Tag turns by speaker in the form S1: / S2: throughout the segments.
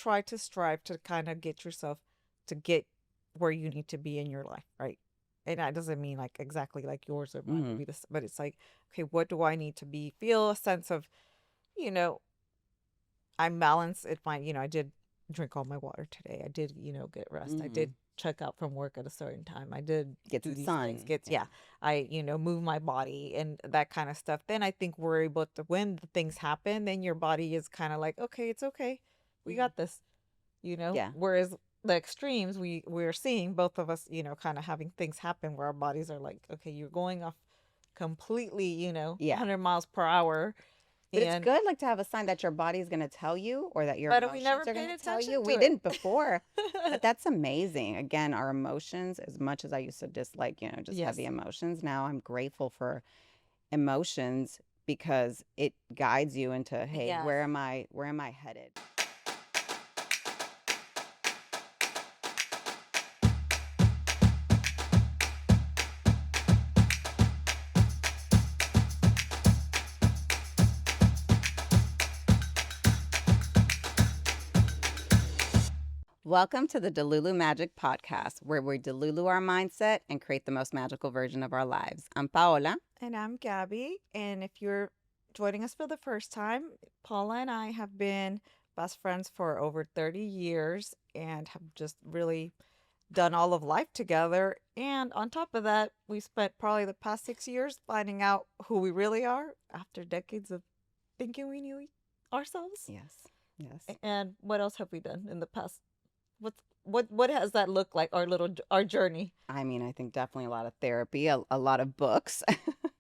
S1: try to strive to kind of get yourself to get where you need to be in your life, right? And that doesn't mean like exactly like yours or mine would
S2: Mm-hmm.
S1: be this, but it's like, okay, what do I need to be? Feel a sense of, you know, I'm balanced. It fine. I did drink all my water today. I did, get rest. I
S2: Mm-hmm.
S1: did check out from work at a certain time. I did
S2: Get
S1: do
S2: some
S1: these things.
S2: sun.
S1: Get
S2: Yeah.
S1: yeah. I, move my body and that kind of stuff. Then I think we're able to when the things happen, then your body is kind of like, okay, it's okay. We
S2: Mm-hmm.
S1: got this,
S2: Yeah.
S1: Whereas the extremes we're seeing both of us, kind of having things happen where our bodies are like, okay, you're going off completely,
S2: Yeah.
S1: 100 miles per hour
S2: But it's
S1: and
S2: good, like, to have a sign that your body is going to tell you or that your
S1: but we
S2: emotions
S1: never
S2: are going
S1: paid
S2: to tell
S1: attention
S2: you. We
S1: to
S2: didn't before,
S1: it.
S2: but that's amazing. Again, our emotions, as much as I used to dislike, just heavy
S1: Yes.
S2: emotions, now I'm grateful for emotions because it guides you into, hey,
S1: Yes.
S2: where am I headed? Welcome to the Delulu Magic Podcast, where we delulu our mindset and create the most magical version of our lives. I'm Paola.
S1: And I'm Gabby. And if you're joining us for the first time, Paula and I have been best friends for over 30 years and have just really done all of life together. And on top of that, we spent probably the past 6 years finding out who we really are after decades of thinking we knew ourselves.
S2: Yes, yes.
S1: And what else have we done in the past? What has that looked like? Our journey.
S2: I mean, I think definitely a lot of therapy, a lot of books,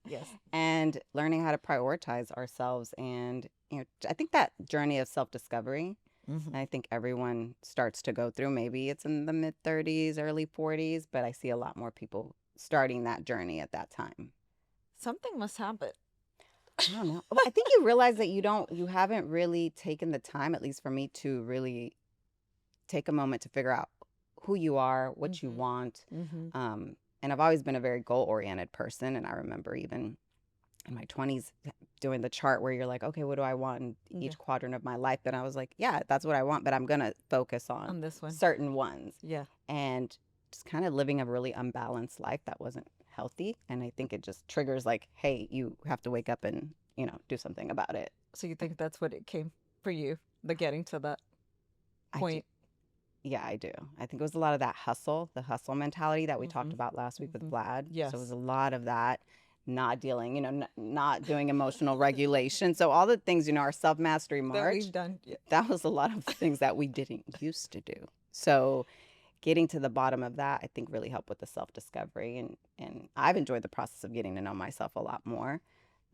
S1: Yes.
S2: and learning how to prioritize ourselves. And, I think that journey of self discovery,
S1: Hmm.
S2: I think everyone starts to go through. Maybe it's in the mid 30s, early 40s, but I see a lot more people starting that journey at that time.
S1: Something must happen.
S2: I don't know. Well, I think you realize that you haven't really taken the time, at least for me, to really take a moment to figure out who you are, what you
S1: Hmm.
S2: want.
S1: Hmm.
S2: And I've always been a very goal oriented person. And I remember even in my 20s doing the chart where you're like, okay, what do I want in
S1: Yeah.
S2: each quadrant of my life? And I was like, yeah, that's what I want, but I'm going to focus on
S1: On this one.
S2: certain ones.
S1: Yeah.
S2: And just kind of living a really unbalanced life that wasn't healthy. And I think it just triggers like, hey, you have to wake up and, do something about it.
S1: So you think that's what it came for you, the getting to that
S2: I do.
S1: point?
S2: Yeah, I do. I think it was a lot of that hustle, the hustle mentality that we talked
S1: Hmm.
S2: about last week with
S1: Hmm.
S2: Vlad. So it was
S1: Yes.
S2: a lot of that, not dealing, not doing emotional regulation. So all the things, our self mastery
S1: That
S2: march,
S1: we've done. Yeah.
S2: that was a lot of things that we didn't used to do. So getting to the bottom of that, I think really helped with the self discovery. And I've enjoyed the process of getting to know myself a lot more.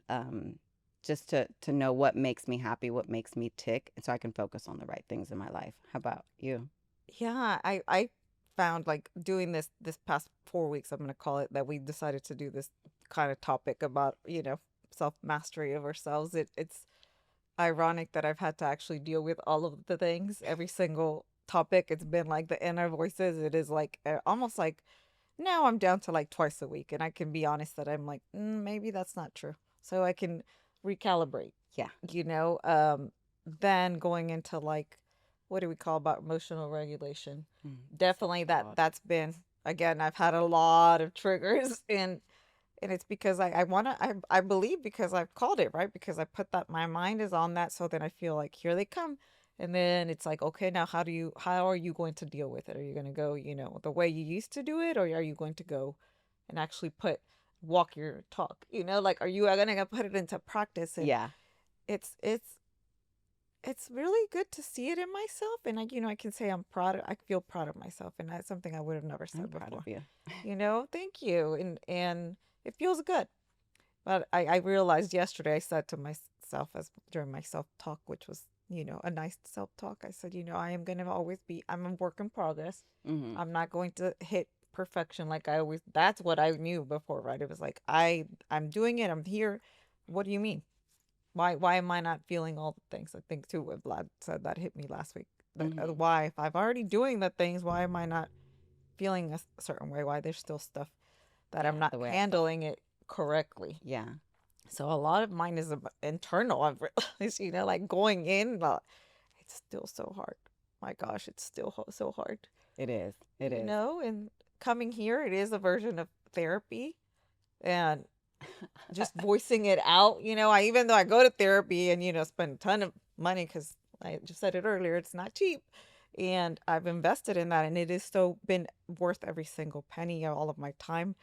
S2: Um, just to know what makes me happy, what makes me tick, and so I can focus on the right things in my life. How about you?
S1: Yeah. I found like doing this past 4 weeks, I'm gonna call it, that we decided to do this kind of topic about, self mastery of ourselves. It's ironic that I've had to actually deal with all of the things, every single topic. It's been like the inner voices. It is like almost like now I'm down to like twice a week, and I can be honest that I'm like, maybe that's not true. So I can recalibrate,
S2: Yeah.
S1: you know. Then going into like, what do we call about emotional regulation?
S2: Self
S1: Definitely
S2: talk.
S1: that's been again. I've had a lot of triggers, and it's because I wanna I believe because I've called it right because I put that my mind is on that, so then I feel like here they come. And then it's like, okay, now how are you going to deal with it? Are you going to go, the way you used to do it, or are you going to go and actually walk your talk? Like, are you going to put it into practice? And
S2: Yeah,
S1: it's it's it's really good to see it in myself, and I can say I feel proud of myself, and that's something I would have never
S2: I'm
S1: said
S2: proud
S1: before.
S2: of you.
S1: Thank you, and it feels good. But I realized yesterday, I said to myself as during my self talk, which was, a nice self talk, I said, I am going to always I'm a work in progress.
S2: Hmm.
S1: I'm not going to hit perfection like I always, that's what I knew before, right? It was like, I'm doing it. I'm here. What do you mean? Why am I not feeling all the things? I think too, what Vlad said that hit me last week. That,
S2: Hmm.
S1: why, if I've already doing the things, why am I not feeling a certain way? Why there's still stuff that I'm
S2: Yeah,
S1: not
S2: the way I felt.
S1: handling it correctly?
S2: Yeah.
S1: So a lot of mine is internal. I've realized, like going in, it's still so hard. my gosh, it's still so hard,
S2: It is. It is.
S1: and coming here, it is a version of therapy, and just voicing it out. I even though I go to therapy and spend a ton of money because I just said it earlier, it's not cheap, and I've invested in that, and it is so been worth every single penny of all of my time.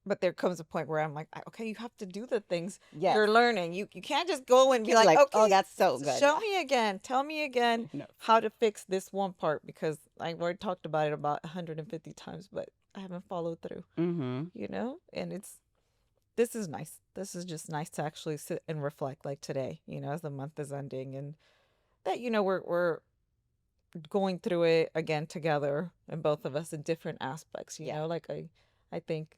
S1: But there comes a point where I'm like, okay, you have to do the things
S2: Yes.
S1: you're learning. You can't just go and be
S2: Can't be
S1: like,
S2: like, oh,
S1: okay,
S2: that's so good.
S1: show me again, tell me again
S2: No.
S1: how to fix this one part, because I've already talked about it about 150 times, but I haven't followed through.
S2: Mm-hmm.
S1: And this is nice. This is just nice to actually sit and reflect, like today, as the month is ending, and that we're going through it again together, and both of us in different aspects.
S2: Yeah.
S1: Like I think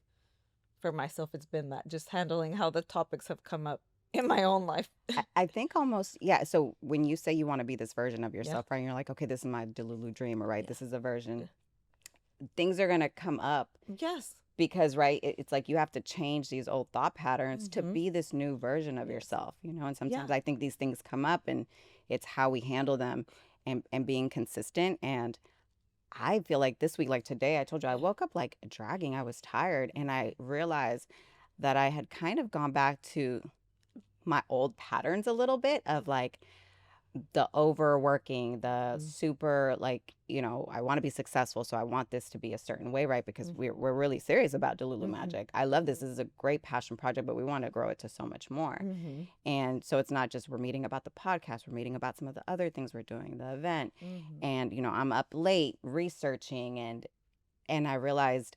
S1: for myself, it's been that just handling how the topics have come up in my own life.
S2: I think almost, yeah. So when you say you want to be this version of
S1: Yeah.
S2: yourself, right? You're like, okay, this is my Delulu dream, or right,
S1: Yeah.
S2: this is a version. Things are gonna come up
S1: Yes.
S2: because, right, it's like you have to change these old thought patterns to
S1: Mhm.
S2: be this new version of
S1: Yes.
S2: yourself, and
S1: Yeah.
S2: sometimes I think these things come up, and it's how we handle them, and being consistent. And I feel like this week, like today, I told you I woke up like dragging. I was tired, and I realized that I had kind of gone back to my old patterns a little bit of like the overworking, the
S1: Mm.
S2: super, like, I want to be successful, so I want this to be a certain way, right? Because we're really serious about Delulu
S1: Mhm.
S2: Magic. I love this. This is a great passion project, but we want to grow it to so much more.
S1: Mhm.
S2: And so it's not just we're meeting about the podcast, we're meeting about some of the other things we're doing, the event.
S1: Mhm.
S2: And I'm up late researching, and I realized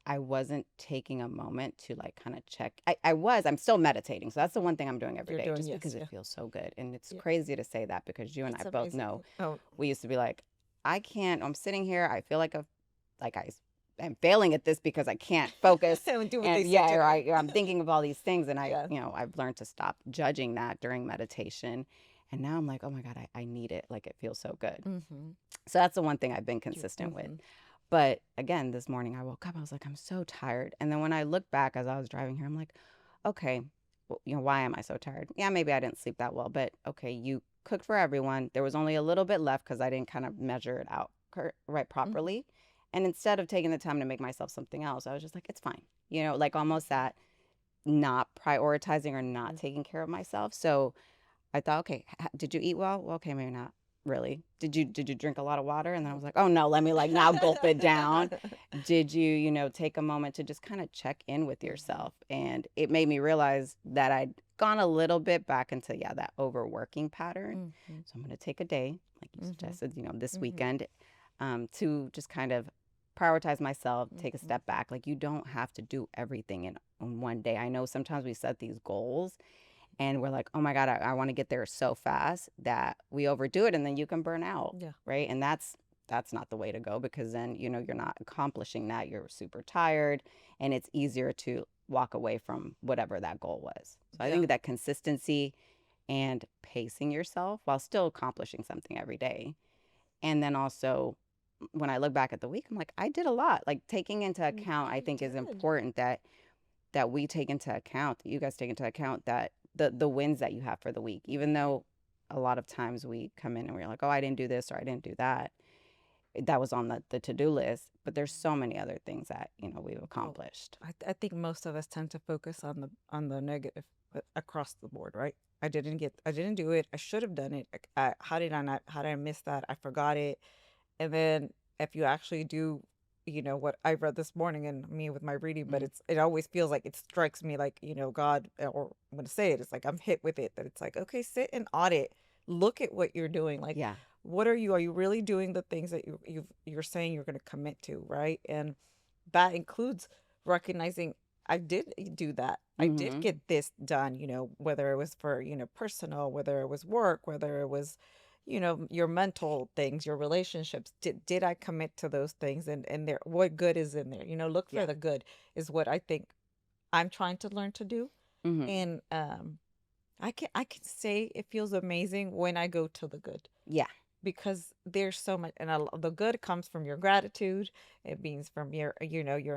S2: I wasn't taking a moment to like kind of check. I'm still meditating. So that's the one thing I'm doing every
S1: You're
S2: day,
S1: doing,
S2: just
S1: yes,
S2: because it
S1: yeah.
S2: feels so good. And it's
S1: Yeah.
S2: crazy to say that because you and
S1: It's
S2: I both
S1: amazing.
S2: know
S1: Oh,
S2: we used to be like, I can't, I'm sitting here, I feel like I'm failing at this because I can't focus.
S1: and do what
S2: And
S1: they
S2: yeah,
S1: say
S2: or
S1: to.
S2: I'm thinking of all these things, and
S1: Yeah.
S2: I've learned to stop judging that during meditation. And now I'm like, oh my God, I need it. Like it feels so good.
S1: Mhm.
S2: So that's the one thing I've been consistent with.
S1: Mhm.
S2: But again, this morning I woke up, I was like, I'm so tired. And then when I look back as I was driving here, I'm like, okay, well, why am I so tired? Yeah, maybe I didn't sleep that well, but okay, you cooked for everyone. There was only a little bit left because I didn't kind of measure it out right properly. And instead of taking the time to make myself something else, I was just like, it's fine. Like almost that not prioritizing or not
S1: Mhm.
S2: taking care of myself. So I thought, okay, did you eat well? Well, okay, maybe not really. Did you drink a lot of water? And then I was like, oh no, let me like now gulp it down. Did you, take a moment to just kind of check in with yourself? And it made me realize that I'd gone a little bit back into, that overworking pattern.
S1: Mhm.
S2: So I'm going to take a day, like you
S1: Mhm.
S2: suggested, this
S1: Mhm.
S2: weekend, to just kind of prioritize myself, take a
S1: Mhm.
S2: step back. Like you don't have to do everything in one day. I know sometimes we set these goals and we're like, oh my God, I want to get there so fast that we overdo it, and then you can burn out.
S1: Yeah.
S2: Right. And that's not the way to go, because then, you're not accomplishing that. You're super tired, and it's easier to walk away from whatever that goal was. So I
S1: Yeah.
S2: think that consistency and pacing yourself while still accomplishing something every day. And then also, when I look back at the week, I'm like, I did a lot. Like taking into account, I
S1: You
S2: think is
S1: did.
S2: important that we take into account, that you guys take into account, that the wins that you have for the week, even though a lot of times we come in and we're like, oh, I didn't do this or I didn't do that. That was on the to-do list, but there's so many other things that, we've
S1: Well,
S2: accomplished.
S1: I think most of us tend to focus on the negative across the board, right? I didn't do it. I should have done it. How did I not? How did I miss that? I forgot it. And then if you actually do, what I read this morning, and me with my reading, but
S2: Mhm.
S1: it always feels like it strikes me like, God, or I'm gonna say it, it's like I'm hit with it, that it's like, okay, sit and audit, look at what you're doing. Like,
S2: Yeah.
S1: what are you really doing the things that you're saying you're gonna commit to, right? And that includes recognizing I did do that. I did
S2: Mm-hmm.
S1: get this done, whether it was for, personal, whether it was work, whether it was, your mental things, your relationships. Did I commit to those things, and there what good is in there? Look for
S2: Yeah.
S1: the good is what I think I'm trying to learn to do.
S2: Mm-hmm.
S1: And I can say it feels amazing when I go to the good,
S2: Yeah.
S1: because there's so much, and the good comes from your gratitude. It means from your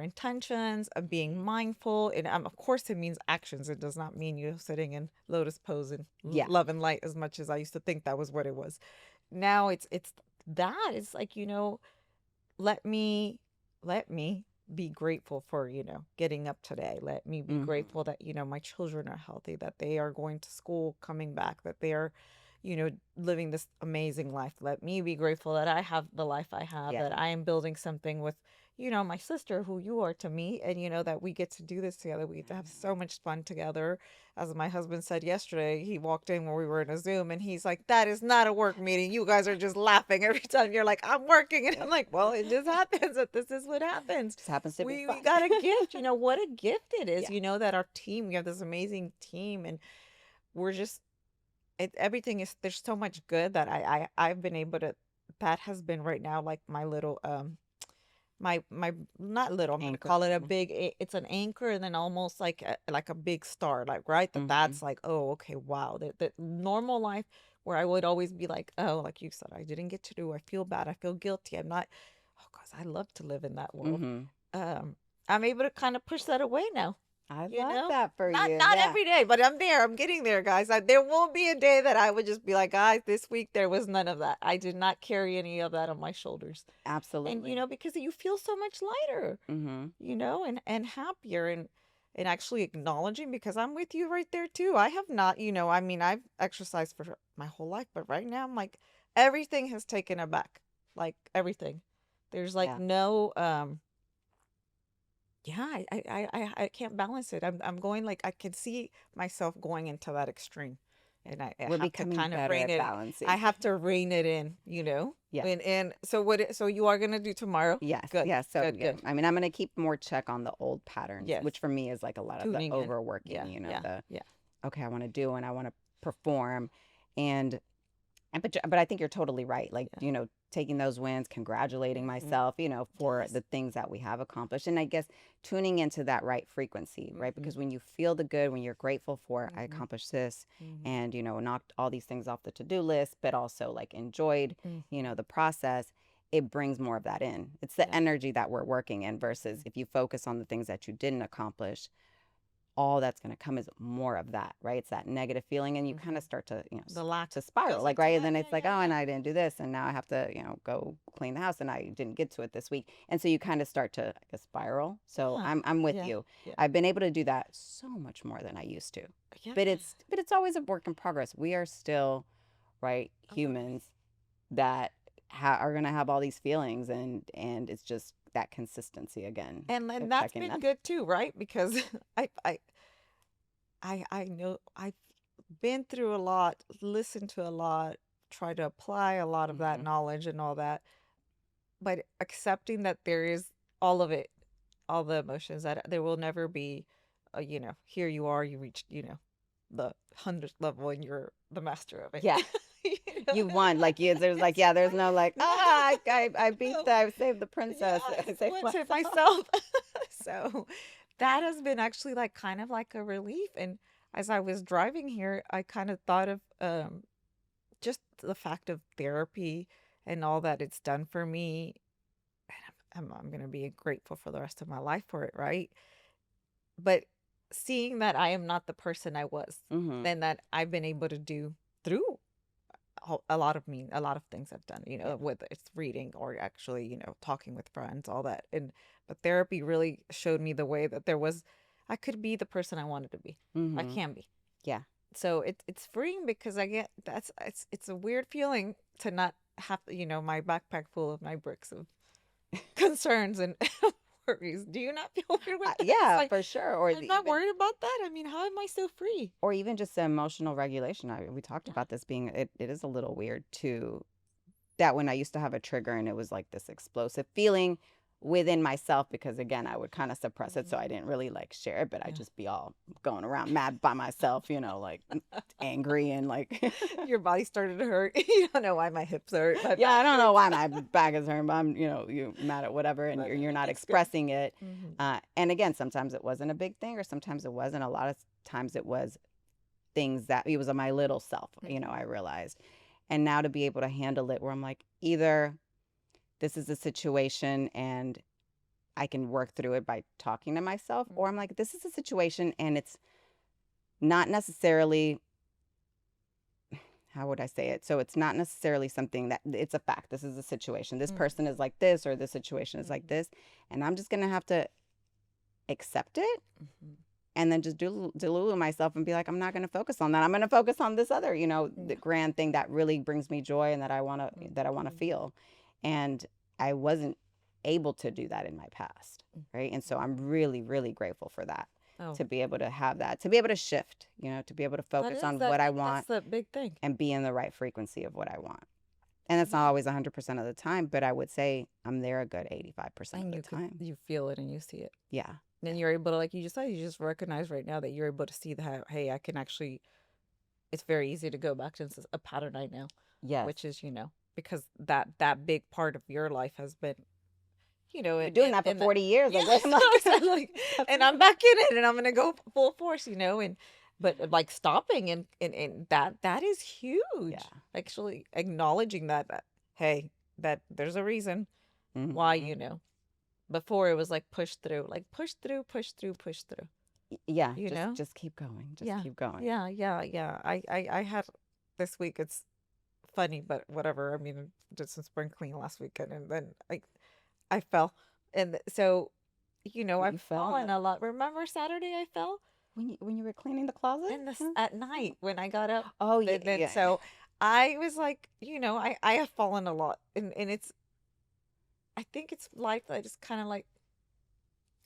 S1: intentions of being mindful, and of course it means actions. It does not mean you sitting in lotus pose and
S2: Yeah.
S1: love and light, as much as I used to think that was what it was. Now it's that is like, let me let me be grateful for, getting up today. Let me be
S2: Hmm.
S1: grateful that, my children are healthy, that they are going to school, coming back, that they are, living this amazing life. Let me be grateful that I have the life I have,
S2: Yeah.
S1: that I am building something with, my sister, who you are to me, and that we get to do this together. We get to have so much fun together. As my husband said yesterday, he walked in when we were in a Zoom and he's like, "That is not a work meeting. You guys are just laughing every time you're like, I'm working." And I'm like, well, it just happens that this is what happens.
S2: Just happens to be
S1: We
S2: fun.
S1: got a gift. What a gift it is,
S2: Yeah.
S1: that our team, we have this amazing team, and we're just, everything is, there's so much good that I've been able to, that has been right now like my little, my not little, I'm gonna
S2: Anchor.
S1: call it a big, it's an anchor, and then almost like a big star, like, right,
S2: Hmm.
S1: that's like, oh, okay, wow, the normal life where I would always be like, oh, like you said, I didn't get to do, I feel bad, I feel guilty, I'm not, oh gosh, I love to live in that world.
S2: Hmm.
S1: um I'm able to kind of push that away now,
S2: I
S1: you
S2: love
S1: know
S2: that for
S1: not
S2: you.
S1: not
S2: Yeah.
S1: every day, but I'm there, I'm getting there, guys. There won't be a day that I would just be like, guys, this week there was none of that. I did not carry any of that on my shoulders. And
S2: Absolutely.
S1: because you feel so much lighter,
S2: Hmm.
S1: and happier, and actually acknowledging, because I'm with you right there too. I have not, I mean, I've exercised for my whole life, but right now I'm like, everything has taken aback, like everything. There's like
S2: Yeah.
S1: no, yeah, I can't balance it. I'm going, like, I can see myself going into that extreme,
S2: Yeah.
S1: and I
S2: We're
S1: have to
S2: becoming
S1: kind of
S2: better
S1: rein
S2: at
S1: it. I
S2: balancing.
S1: have to rein it in.
S2: Yeah.
S1: And so so you are gonna do tomorrow?
S2: Yes.
S1: Good,
S2: Yeah. So,
S1: good,
S2: yeah,
S1: good.
S2: I mean, I'm going to keep more check on the old patterns,
S1: Yes,
S2: which for me is like a lot of the
S1: tuning in.
S2: overworking,
S1: Yeah, yeah,
S2: the,
S1: yeah.
S2: okay, I want to do and I want to perform. And but I think you're totally right. Like,
S1: Yeah.
S2: taking those wins, congratulating
S1: Hmm.
S2: myself, for
S1: Yes.
S2: the things that we have accomplished. And I guess tuning into that right frequency, right?
S1: Hmm.
S2: Because when you feel the good, when you're grateful for, I
S1: Hmm.
S2: accomplished this
S1: Hmm.
S2: and, knocked all these things off the to-do list, but also like enjoyed,
S1: Hmm.
S2: the process, it brings more of that in. It's the
S1: Yeah.
S2: energy that we're working in versus
S1: Hmm.
S2: if you focus on the things that you didn't accomplish, all that's going to come is more of that, right? It's that negative feeling, and you kind
S1: Hmm.
S2: of start to,
S1: The lack
S2: to spiral,
S1: goes
S2: like,
S1: into
S2: right? And
S1: that.
S2: then
S1: Yeah,
S2: it's like,
S1: yeah,
S2: oh, and
S1: yeah.
S2: I didn't do this, and now I have to, go clean the house, and I didn't get to it this week, and so you kind of start to, I guess, spiral. So
S1: Yeah,
S2: I'm with
S1: yeah,
S2: you.
S1: yeah,
S2: I've been able to do that so much more than I used to,
S1: yeah.
S2: but it's always a work in progress. We are still, right,
S1: Of course.
S2: humans that are going to have all these feelings, and it's just that consistency again
S1: And then
S2: of
S1: that's
S2: checking
S1: been
S2: them.
S1: good too, right? Because I I I know I've been through a lot, listened to a lot, tried to apply a lot of that
S2: Hmm.
S1: knowledge and all that, but accepting that there is all of it, all the emotions, that there will never be, here you are, you reached, the 100th level and you're the master of it.
S2: Yeah.
S1: You know
S2: You
S1: what I mean?
S2: won. Like, there's like,
S1: It's
S2: yeah, there's
S1: like,
S2: no like, I beat
S1: no,
S2: I saved the
S1: yeah,
S2: princess. I saved
S1: went to
S2: myself.
S1: myself. So that has been actually like kind of like a relief. And as I was driving here, I kind of thought of just the fact of therapy and all that it's done for me. And I'm going to be grateful for the rest of my life for it, right? But seeing that I am not the person I was,
S2: Hmm.
S1: and that I've been able to do through a lot of a lot of things I've done,
S2: Yeah.
S1: whether it's reading or actually, talking with friends, all that. But therapy really showed me the way that I could be the person I wanted to be. I
S2: Hmm.
S1: can be.
S2: Yeah.
S1: So it's freeing, because I get it's a weird feeling to not have, my backpack full of my bricks of concerns and worries. Do you not feel weird with that? It's
S2: Yeah,
S1: like,
S2: for sure. Or
S1: I'm not
S2: even,
S1: worried about that. I mean, how am I so free?
S2: just the emotional regulation. We talked
S1: Yeah.
S2: about this being, it is a little weird too, that when I used to have a trigger and it was like this explosive feeling within myself, because again, I would kind of suppress it, so
S1: Hmm.
S2: I didn't really like share it, but I'd
S1: Yeah.
S2: just be all going around mad by myself, like angry and like
S1: Your body started to hurt. You don't know why my hips hurt, my
S2: yeah, I
S1: back
S2: don't know
S1: hurts.
S2: why my back is hurting, but I'm, you mad at whatever, and
S1: But
S2: you're not
S1: it's good.
S2: expressing it.
S1: Hmm.
S2: And again, sometimes it wasn't a big thing, or sometimes it wasn't. A lot of times it was things that it was my little self, I
S1: Hmm.
S2: realized. And now to be able to handle it where I'm like, either this is a situation and I can work through it by talking to myself, or I'm like, this is a situation and it's not necessarily, how would I say it? So it's not necessarily something that it's a fact. This is a situation. This
S1: Mm,
S2: person is like this, or this situation is like
S1: mhm,
S2: this. And I'm just going to have to accept it
S1: mhm.
S2: and then just delulu myself and be like, I'm not going to focus on that. I'm going to focus on this other, the
S1: Yeah.
S2: grand thing that really brings me joy and that I want to
S1: Mhm,
S2: feel. And I wasn't able to do that in my past,
S1: mhm,
S2: right? And so I'm
S1: mhm.
S2: really, really grateful for that,
S1: Oh,
S2: to be able to have that, to be able to shift, to be able to
S1: that
S2: focus
S1: is
S2: on
S1: that.
S2: what I
S1: That's
S2: want
S1: the big thing.
S2: and be in the right frequency of what I want. And it's not
S1: Yeah.
S2: always 100% of the time, but I would say I'm there a good 85% of
S1: And
S2: the time.
S1: you feel it and you see it.
S2: Yeah.
S1: And you're able to, like you just said, you just recognize right now that you're able to see that, hey, I can actually, it's very easy to go back to a pattern I know,
S2: Yes.
S1: which is, because that big part of your life has been,
S2: Been doing that for
S1: in the,
S2: 40 years.
S1: yeah,
S2: Like, what am
S1: so
S2: I
S1: I said,
S2: gonna
S1: like,
S2: that's
S1: and I'm
S2: right.
S1: back in it and I'm going to go full force, and, but like stopping and that is
S2: Yeah.
S1: huge. Actually acknowledging that, hey, that there's a reason why,
S2: Hmm.
S1: before it was like push through, push through, push through, push through,
S2: Yeah,
S1: you
S2: just
S1: know?
S2: just keep going. Just
S1: Yeah.
S2: keep going.
S1: Yeah, yeah, yeah. I had this week, it's funny, but whatever. I mean, I did some spring cleaning last weekend and then I fell. And so,
S2: You
S1: I've
S2: fell in
S1: fallen a lot. Remember Saturday I fell
S2: when you were cleaning the closet?
S1: in this
S2: Huh?
S1: at night when I got up.
S2: Oh, yeah,
S1: Then
S2: yeah.
S1: so I was like, I have fallen a lot. And it's I think it's life that I just kind of like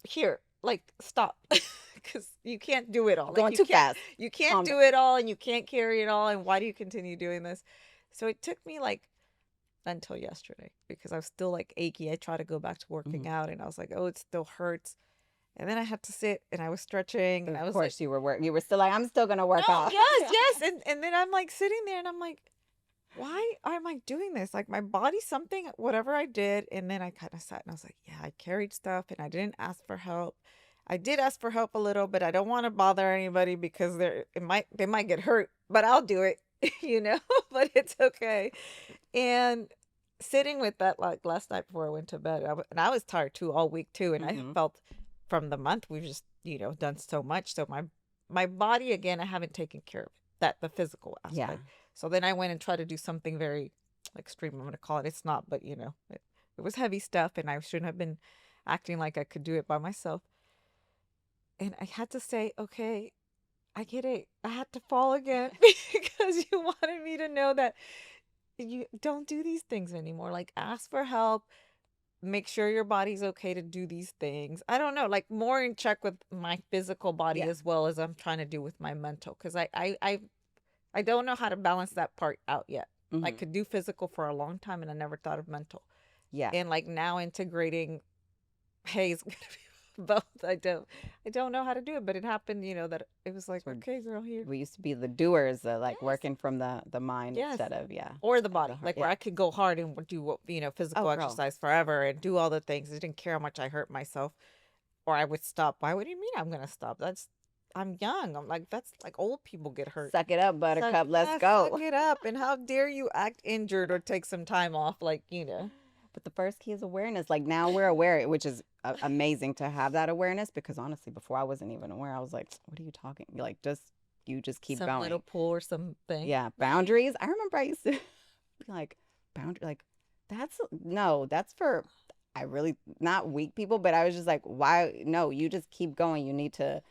S1: here, like stop. Because you can't do it all.
S2: You're
S1: Like
S2: going too fast.
S1: you can't
S2: Calm
S1: do
S2: down.
S1: it all and you can't carry it all. And why do you continue doing this? So it took me like until yesterday because I was still like achy. I tried to go back to working
S2: Mhm.
S1: out and I was like, oh, it still hurts. And then I had to sit and I was stretching and
S2: Of
S1: I was like,
S2: course you were still like, I'm still gonna work
S1: no,
S2: out.
S1: yes,
S2: Yeah.
S1: yes. And then I'm like sitting there and I'm like, why am I doing this? Like my body, something, whatever I did. And then I kind of sat and I was like, yeah, I carried stuff and I didn't ask for help. I did ask for help a little, but I don't want to bother anybody because they might get hurt, but I'll do it, but it's okay. And sitting with that like last night before I went to bed, and I was tired too all week too, and I have
S2: Hmm.
S1: felt from the month we've just done so much. So my body again, I haven't taken care of that the physical
S2: Yeah.
S1: aspect. So then I went and tried to do something very extreme. I'm gonna call it. It's not, but it was heavy stuff, and I shouldn't have been acting like I could do it by myself. And I had to say, okay, I get it. I had to fall again because you wanted me to know that you don't do these things anymore. Like ask for help, make sure your body's okay to do these things. I don't know, like more in check with my physical body
S2: Yeah.
S1: as well as I'm trying to do with my mental because I don't know how to balance that part out yet. I
S2: Hmm.
S1: could do physical for a long time and I never thought of mental.
S2: Yeah.
S1: And like now integrating, hey, it's gonna be both. I don't know how to do it, but it happened, that it was like,
S2: So
S1: okay, girl, here.
S2: we used to be the doers, like
S1: Yes.
S2: working from the mind
S1: Yes.
S2: instead of, yeah,
S1: Or the
S2: the
S1: body,
S2: heart.
S1: like where
S2: Yeah.
S1: I could go hard and do
S2: Oh,
S1: physical
S2: girl.
S1: exercise forever and do all the things. I didn't care how much I hurt myself, or I would stop. Why would you mean I'm gonna stop? I'm young. I'm like that's like old people get hurt.
S2: Suck it up,
S1: Suck,
S2: Buttercup. Let's
S1: yeah, suck
S2: go.
S1: it up. And how dare you act injured or take some time off? Like
S2: But the first key is awareness. Like now we're aware, which is amazing to have that awareness because honestly, before I wasn't even aware, I was like, what are you talking? You're like, you just keep
S1: some little
S2: going.
S1: pull or something.
S2: Yeah.
S1: Right.
S2: Boundaries. I remember I used to be like, boundary, like, no, that's for, I really, not weak people, but I was just like, why? No, you just keep going. You need to,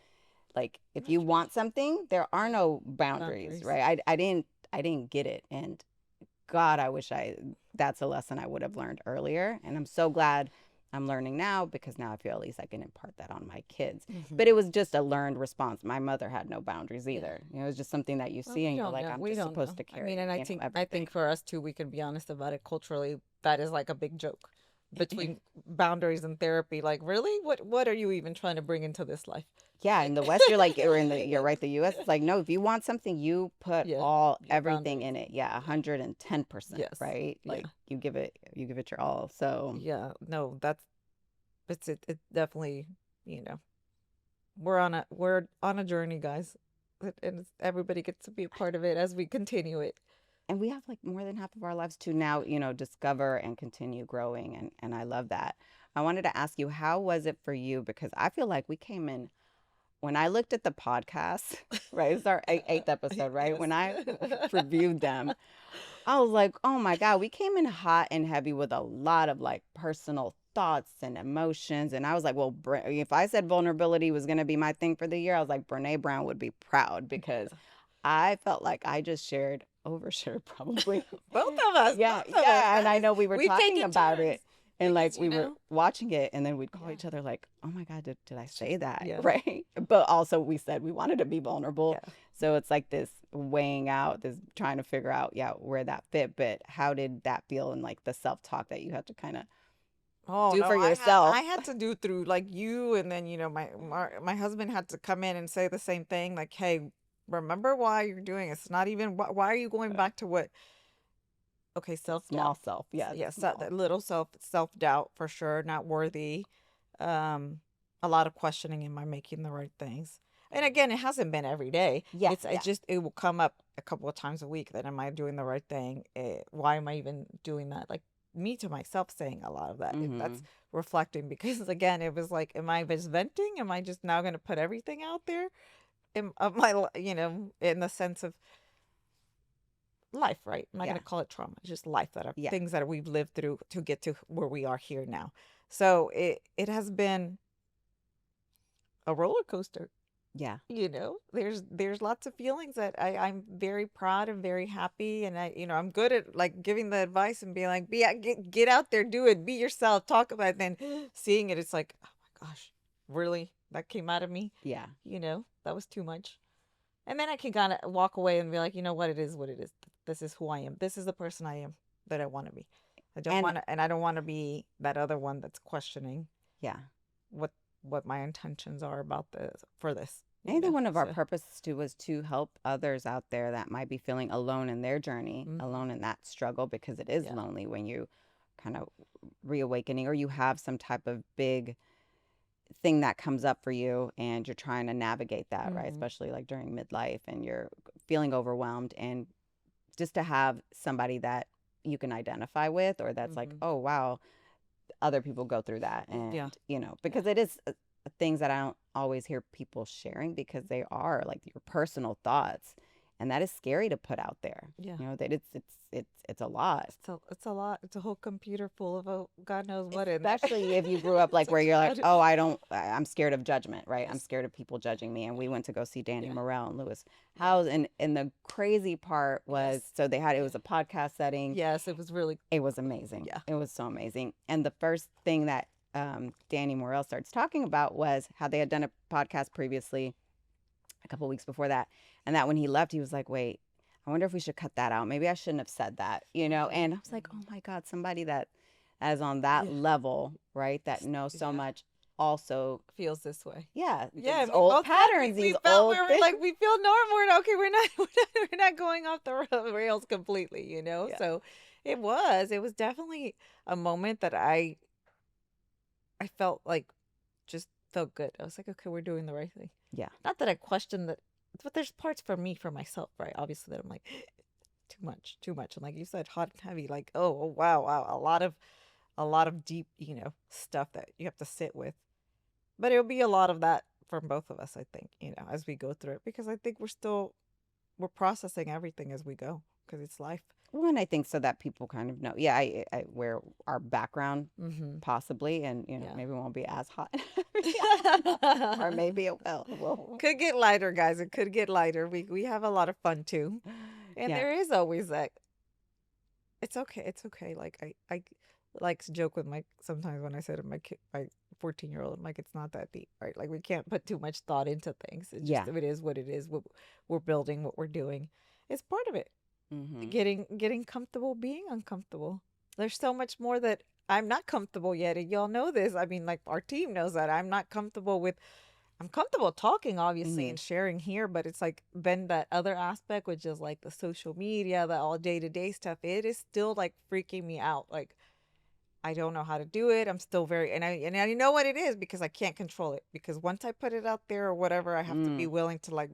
S2: like, if you want something, there are no boundaries,
S1: Boundaries.
S2: right? I didn't get it. And God, I wish that's a lesson I would have learned earlier. And I'm so glad I'm learning now because now I feel at least I can impart that on my kids.
S1: Hmm.
S2: But it was just a learned response. My mother had no boundaries
S1: Yeah.
S2: either. It was just something that you
S1: Well,
S2: see
S1: we
S2: and you're
S1: don't
S2: like,
S1: know.
S2: I'm
S1: We
S2: just
S1: don't
S2: supposed
S1: know.
S2: to
S1: I mean,
S2: carry,
S1: and I think
S2: everything.
S1: for us too, we can be honest about it. Culturally, that is like a big joke
S2: Yeah.
S1: between boundaries and therapy. Like, really, what are you even trying to bring into this life?
S2: Yeah, in
S1: Like,
S2: the West, you're like, or you're right, the US is like, no, if you want something, you put
S1: yeah, yeah,
S2: everything
S1: boundaries.
S2: in it. Yeah, 110%,
S1: Yes,
S2: right?
S1: yeah,
S2: Like you give it your all. So
S1: yeah. No, that's it. Definitely, you know, we're on a journey, guys, and everybody gets to be a part of it as we continue it.
S2: and we have like more than half of our lives to now, discover and continue growing. And I love that. I wanted to ask you, how was it for you? Because I feel like we came in when I looked at the podcast, right? It's our eighth episode, right?
S1: Yes.
S2: When I reviewed them, I was like, oh my God, we came in hot and heavy with a lot of like personal thoughts and emotions. And I was like, well, if I said vulnerability was going to be my thing for the year, I was like, Brene Brown would be proud because I felt like I just overshared probably.
S1: Both of us,
S2: Yeah,
S1: both of us.
S2: yeah. And I know we were
S1: We take
S2: talking
S1: it
S2: about
S1: turns
S2: it. And like
S1: because,
S2: we were watching it, and then we'd call
S1: yeah,
S2: each other like, "Oh my God, did I say that?"
S1: yeah,
S2: Right? But also we said we wanted to be vulnerable,
S1: yeah.
S2: so it's like this weighing out, this trying to figure out, yeah, where that fit. But how did that feel in like the self talk that you had to kind of
S1: Oh
S2: do
S1: no,
S2: for yourself?
S1: I had to do through like you, and then my husband had to come in and say the same thing, like, hey, remember why you're doing it. It's not even why are you going back to what? Okay, self
S2: Small
S1: doubt.
S2: self, yeah, the
S1: Yes,
S2: small,
S1: that little self doubt for sure, not worthy. A lot of questioning, am I making the right things? And again, it hasn't been every day.
S2: yeah,
S1: It
S2: yeah.
S1: just it will come up a couple of times a week that am I doing the right thing? Why am I even doing that? Like me to myself saying a lot of that.
S2: Mm-hmm.
S1: That's reflecting because again, it was like, am I just venting? Am I just now going to put everything out there? Of my, in the sense of life, right? I'm not going
S2: Yeah,
S1: to call it trauma. It's just life that are
S2: yeah,
S1: things that we've lived through to get to where we are here now. So it has been a roller coaster.
S2: yeah.
S1: There's lots of feelings that I'm very proud and very happy, and I'm good at like giving the advice and being like, get out there, do it, be yourself, talk about it. Then seeing it, it's like, oh my gosh, really, that came out of me.
S2: Yeah.
S1: That was too much. And then I can kind of walk away and be like, you know what, it is what it is. This is who I am. This is the person I am that I want to be.
S2: And
S1: I don't want to be that other one that's questioning
S2: yeah.
S1: what my intentions are about this for this.
S2: I think one of our
S1: So,
S2: purposes too was to help others out there that might be feeling alone in their journey,
S1: mhm,
S2: alone in that struggle, because it is
S1: yeah,
S2: lonely when you kind of reawakening or you have some type of big thing that comes up for you and you're trying to navigate that, right?
S1: hmm,
S2: Especially like during midlife and you're feeling overwhelmed, and just to have somebody that you can identify with, or that's like,
S1: hmm,
S2: oh wow, other people go through that. And
S1: yeah, yeah,
S2: because it is things that I don't always hear people sharing, because they are like your personal thoughts, and that is scary to put out there,
S1: yeah.
S2: that it's a lot.
S1: It's a lot. It's a whole computer full of God knows what in there.
S2: Especially if you grew up like
S1: It's
S2: where you're like,
S1: like,
S2: oh, I'm scared of judgment, right? I'm
S1: yes,
S2: scared of people judging me. And we went to go see Danny
S1: yeah,
S2: Morel and Lewis
S1: yeah,
S2: Howes. And the crazy part was,
S1: yes,
S2: so it
S1: yeah,
S2: was a podcast setting.
S1: yes. It was really,
S2: It was amazing.
S1: yeah,
S2: It was so amazing. And the first thing that Danny Morel starts talking about was how they had done a podcast previously, a couple weeks before that. And that when he left, he was like, wait, I wonder if we should cut that out. Maybe I shouldn't have said that,
S1: hmm,
S2: And I was like, oh
S1: hmm,
S2: my God, somebody that is on that
S1: yeah,
S2: level, right? That knows so
S1: yeah.
S2: much also,
S1: Feels this way.
S2: yeah,
S1: Yeah,
S2: these
S1: we
S2: old
S1: both felt
S2: patterns,
S1: we
S2: these
S1: felt
S2: old
S1: we were
S2: things.
S1: like we feel normal. We're not, okay. We're not going off the rails completely.
S2: Yeah.
S1: So it was definitely a moment that I felt like just felt good. I was like, okay, we're doing the right thing.
S2: Yeah.
S1: Not that I questioned that, but there's parts for me for myself, right? Obviously, that I'm like too much, too much, and like you said, hot and heavy. Like, oh wow, wow, a lot of deep, stuff that you have to sit with. But it'll be a lot of that from both of us, I think, as we go through it, because I think we're processing everything as we go because it's life.
S2: Well, and I think so that people kind of know, yeah, where our background
S1: Mm-hmm.
S2: possibly, and
S1: Yeah.
S2: maybe it won't be as hot, or maybe it will.
S1: Could get lighter, guys. It could get lighter. We have a lot of fun too, and
S2: Yeah,
S1: there is always that. It's okay. It's okay. Like I like to joke with my sometimes when I say to my kid, my 14-year-old, I'm like, it's not that deep, right? Like we can't put too much thought into things. It's just
S2: yeah.
S1: it is what it is. What we're building, what we're doing, it's part of it.
S2: Hmm.
S1: Getting comfortable being uncomfortable. There's so much more that I'm not comfortable yet, and y'all know this. I mean, like our team knows that I'm not comfortable with. I'm comfortable talking, obviously,
S2: Hmm.
S1: and sharing here, but it's like then that other aspect, which is like the social media, the all day to day stuff. It is still like freaking me out. Like I don't know how to do it. I'm still very and I know what it is because I can't control it. Because once I put it out there or whatever, I have to be
S2: Mm.
S1: willing to like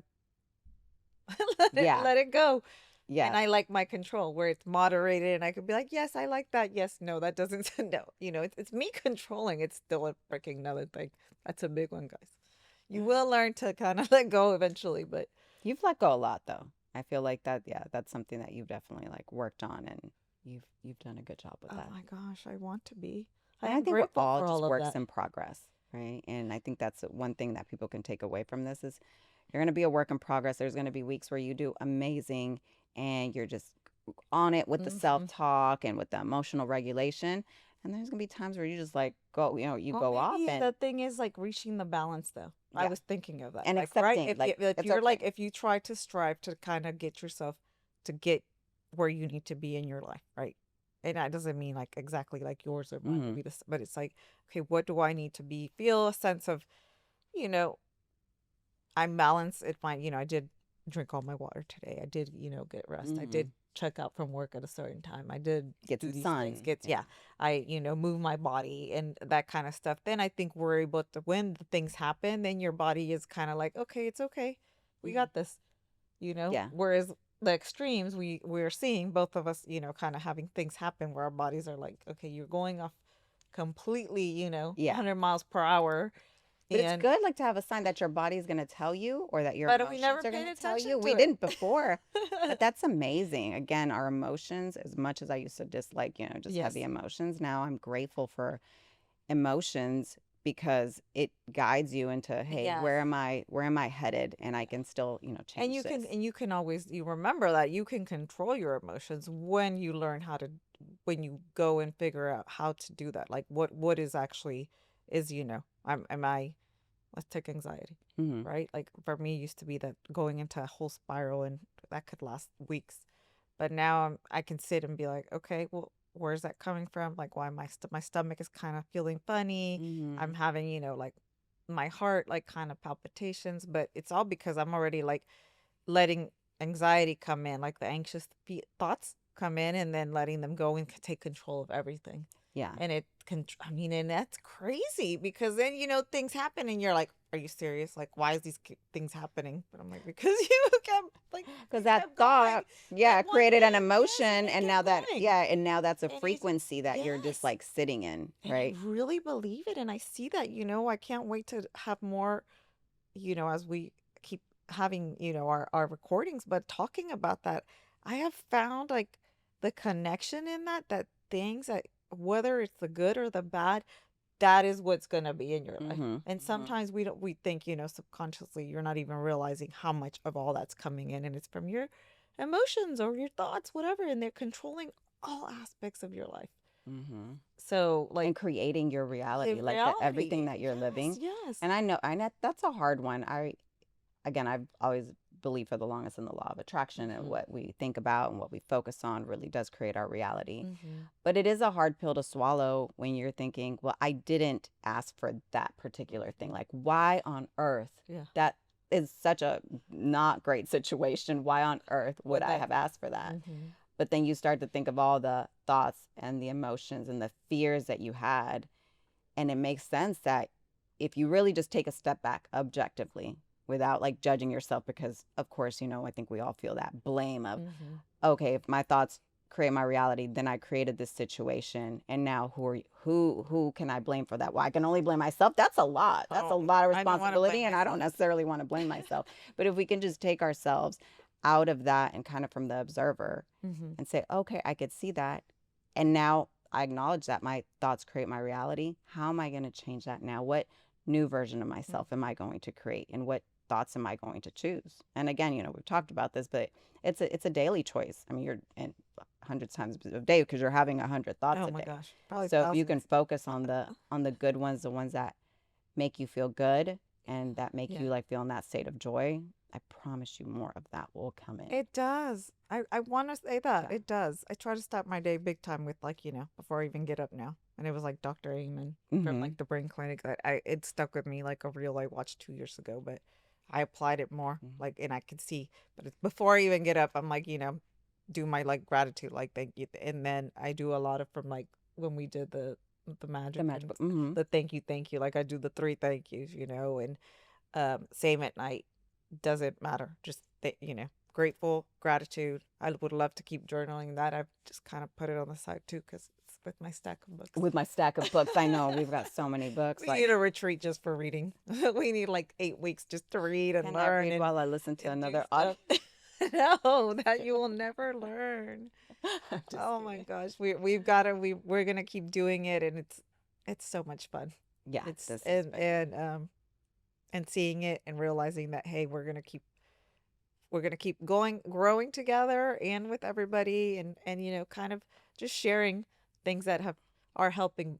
S2: Yeah,
S1: let it go. And
S2: yes,
S1: I like my control where it's moderated and I could be like, yes, I like that. Yes, no, that doesn't. No, it's me controlling. It's still a freaking another thing. That's a big one, guys. You will learn to kind of let go eventually, but
S2: You've let go a lot though. I feel like that, yeah, that's something that you've definitely like worked on, and you've done a good job with
S1: oh
S2: that.
S1: my gosh, I want to be. I
S2: And I
S1: am
S2: think we're
S1: grateful
S2: all
S1: for
S2: just
S1: all of
S2: works
S1: that.
S2: in progress, right? And I think that's one thing that people can take away from this is you're going to be a work in progress. There's going to be weeks where you do amazing and you're just on it with the
S1: Hmm.
S2: self-talk and with the emotional regulation. And there's going to be times where you just like go, you
S1: Well,
S2: go off
S1: maybe
S2: and
S1: the thing is like reaching the balance though. I
S2: yeah,
S1: was thinking of that.
S2: and
S1: Like, right?
S2: accepting like
S1: If
S2: it's
S1: you're
S2: okay.
S1: like if you try to strive to kind of get yourself to get where you need to be in your life, right? And that doesn't mean like exactly like yours or mine will
S2: Hmm.
S1: be this, but it's like, okay, what do I need to be? Feel a sense of, you know, I'm balanced. It fine. I did drink all my water today. I did, get rest. I did
S2: Hmm.
S1: check out from work at a certain time. I did
S2: Get
S1: do
S2: some
S1: these things.
S2: sun. Yeah.
S1: Yeah. I, move my body and that kind of stuff. Then I think we're able to, when the things happen, then your body is kind of like, okay, it's okay. We
S2: Hmm.
S1: got this.
S2: Yeah.
S1: Whereas the extremes we're seeing both of us, kind of having things happen where our bodies are like, okay, you're going off completely,
S2: Yeah.
S1: 100 miles per hour.
S2: But it's
S1: And,
S2: good like to have a sign that your body's going to tell you or that your
S1: but we
S2: emotions
S1: never
S2: are going
S1: paid
S2: to tell
S1: attention
S2: you.
S1: to
S2: We
S1: it.
S2: didn't before, but that's amazing. Again, our emotions, as much as I used to dislike, just
S1: Yes.
S2: heavy emotions, now I'm grateful for emotions because it guides you into, hey,
S1: Yes.
S2: where am I headed? And I can still,
S1: And
S2: change
S1: you can
S2: this.
S1: and you can always you remember that you can control your emotions when you learn how to when you go and figure out how to do that. Like what is actually is, I'm am I let's take anxiety,
S2: Hmm.
S1: right? Like for me it used to be that going into a whole spiral and that could last weeks. But now I can sit and be like, okay, well, where's that coming from? Like, why my stomach is kind of feeling funny. I'm
S2: Hmm.
S1: having, like my heart like kind of palpitations, but it's all because I'm already like letting anxiety come in, like the anxious thoughts come in, and then letting them go and take control of everything.
S2: Yeah.
S1: And it can, I mean, and that's crazy because then, things happen and you're like, are you serious? Like, why is these things happening? But I'm like, because
S2: Because
S1: you
S2: that
S1: kept going.
S2: thought,
S1: That
S2: yeah,
S1: one
S2: created an
S1: thing, yes, and
S2: emotion,
S1: it
S2: and
S1: kept
S2: now that,
S1: going.
S2: yeah, and now that's a
S1: And it's,
S2: frequency that you're just
S1: yes.
S2: like sitting in,
S1: And I
S2: right?
S1: really believe it. And I see that, I can't wait to have more, as we keep having, our recordings, but talking about that, I have found like the connection in that things that whether it's the good or the bad, that is what's going to be in your life.
S2: Mm-hmm.
S1: And
S2: Mm-hmm.
S1: sometimes we think, subconsciously you're not even realizing how much of all that's coming in and it's from your emotions or your thoughts, whatever, and they're controlling all aspects of your life.
S2: Mm-hmm.
S1: So
S2: And
S1: like
S2: creating your reality,
S1: the
S2: like the everything
S1: reality.
S2: that you're
S1: Yes,
S2: living.
S1: yes.
S2: And I know that's a hard one. I've always believed for the longest in the law of attraction, and
S1: Mhm.
S2: what we think about and what we focus on really does create our reality.
S1: Mhm.
S2: But it is a hard pill to swallow when you're thinking, well, I didn't ask for that particular thing. Like, why on earth?
S1: Yeah.
S2: That is such a not great situation. Why on earth would
S1: Would
S2: I
S1: that
S2: have asked for that?
S1: Mhm.
S2: But then you start to think of all the thoughts and the emotions and the fears that you had. And it makes sense that if you really just take a step back objectively without like judging yourself, because of course, I think we all feel that blame of,
S1: Mhm.
S2: okay, if my thoughts create my reality, then I created this situation, and now who can I blame for that? Well, I can only blame myself. That's a lot. That's a
S1: Oh,
S2: lot of
S1: I don't want to
S2: responsibility,
S1: blame
S2: and I don't
S1: myself.
S2: necessarily want to blame myself. But if we can just take ourselves out of that and kind of from the observer
S1: Mhm.
S2: and say, okay, I could see that, and now I acknowledge that my thoughts create my reality. How am I going to change that now? What new version of
S1: Mhm.
S2: myself am I going to create, and what thoughts am I going to choose? And again, we've talked about this, but it's a daily choice. I mean, you're in hundreds times a day because you're having 100 thoughts
S1: Oh
S2: a
S1: my
S2: day.
S1: gosh, probably
S2: So if you can
S1: thousands.
S2: focus on the good ones, the ones that make you feel good and that make
S1: Yeah.
S2: you like feel in that state of joy, I promise you more of that will come in.
S1: It does. I want to say that.
S2: Yeah.
S1: It does. I try to start my day big time with like, before I even get up now. And it was like Dr. Amen from
S2: Mm-hmm.
S1: like the brain clinic that it stuck with me like a reel I watched 2 years ago, but I applied it more
S2: Mm-hmm.
S1: like and I could see, but it's before I even get up, I'm like, do my like gratitude, like thank you. And then I do a lot of from like when we did the
S2: The
S1: magic and
S2: magical. Mm-hmm.
S1: the thank you. Like I do the three thank yous, and same at night. Doesn't matter. Just grateful, gratitude. I would love to keep journaling that. I've just kind of put it on the side too because it's with my stack of books.
S2: with my stack of books. I know we've got so many books.
S1: We
S2: Like,
S1: need a retreat just for reading. We need like 8 weeks just to read and
S2: can I
S1: learn
S2: read
S1: and,
S2: while I listen to
S1: and do
S2: another
S1: stuff.
S2: audio?
S1: No, that you will never learn.
S2: I'm just
S1: Oh my
S2: kidding.
S1: gosh, we've got to we're gonna keep doing it, and it's so much fun.
S2: Yeah,
S1: It's
S2: this has been.
S1: and seeing it and realizing that hey, we're gonna keep going, growing together and with everybody, and kind of just sharing things that have are helping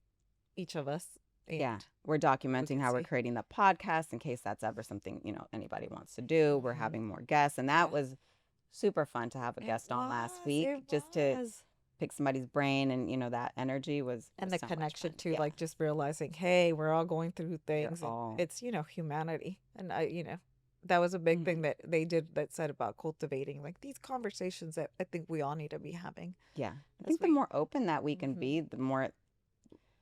S1: each of us,
S2: Yeah,
S1: and
S2: we're
S1: we
S2: documenting
S1: can
S2: how we're
S1: see.
S2: creating the podcast in case that's ever something, anybody wants to do. We're
S1: Hmm.
S2: having more guests, and that
S1: Yeah,
S2: was super fun to have a
S1: it
S2: guest on last
S1: was.
S2: week
S1: It
S2: just to
S1: was.
S2: pick somebody's brain, and that energy was
S1: And the
S2: so much
S1: connection
S2: fun.
S1: to
S2: Yeah,
S1: like just realizing, hey, we're all going through
S2: we're
S1: things, and
S2: all.
S1: it's humanity, and that was a big thing
S2: Mhm.
S1: that they did that said about cultivating like these conversations that I think we all need to be having
S2: Yeah, I
S1: as
S2: think the
S1: we.
S2: more open that we can
S1: Hmm.
S2: be, the more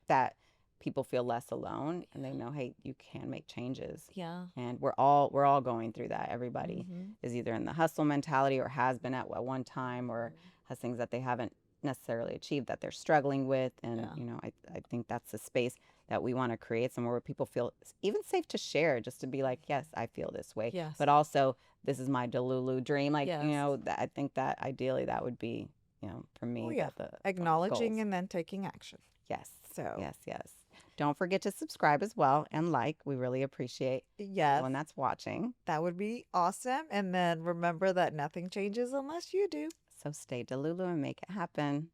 S2: that people feel less alone, and they know, hey, you can make changes.
S1: Yeah.
S2: And we're all going through that. Everybody
S1: Hmm.
S2: is either in the hustle mentality or has been at one time, or
S1: Hmm.
S2: has things that they haven't necessarily achieved that they're struggling with. And
S1: Yeah.
S2: I think that's the space that we want to create, somewhere where people feel even safe to share, just to be like, yes, I feel this way,
S1: Yes.
S2: but also this is my Delulu dream. Like,
S1: Yes.
S2: that I think that ideally that would be, for
S1: Oh
S2: me,
S1: yeah.
S2: the
S1: Acknowledging
S2: goals.
S1: and then taking action.
S2: Yes,
S1: So
S2: yes, yes. Don't forget to subscribe as well and like. We really appreciate
S1: yes,
S2: everyone that's watching.
S1: that would be awesome. And then remember that nothing changes unless you do.
S2: So stay Delulu and make it happen.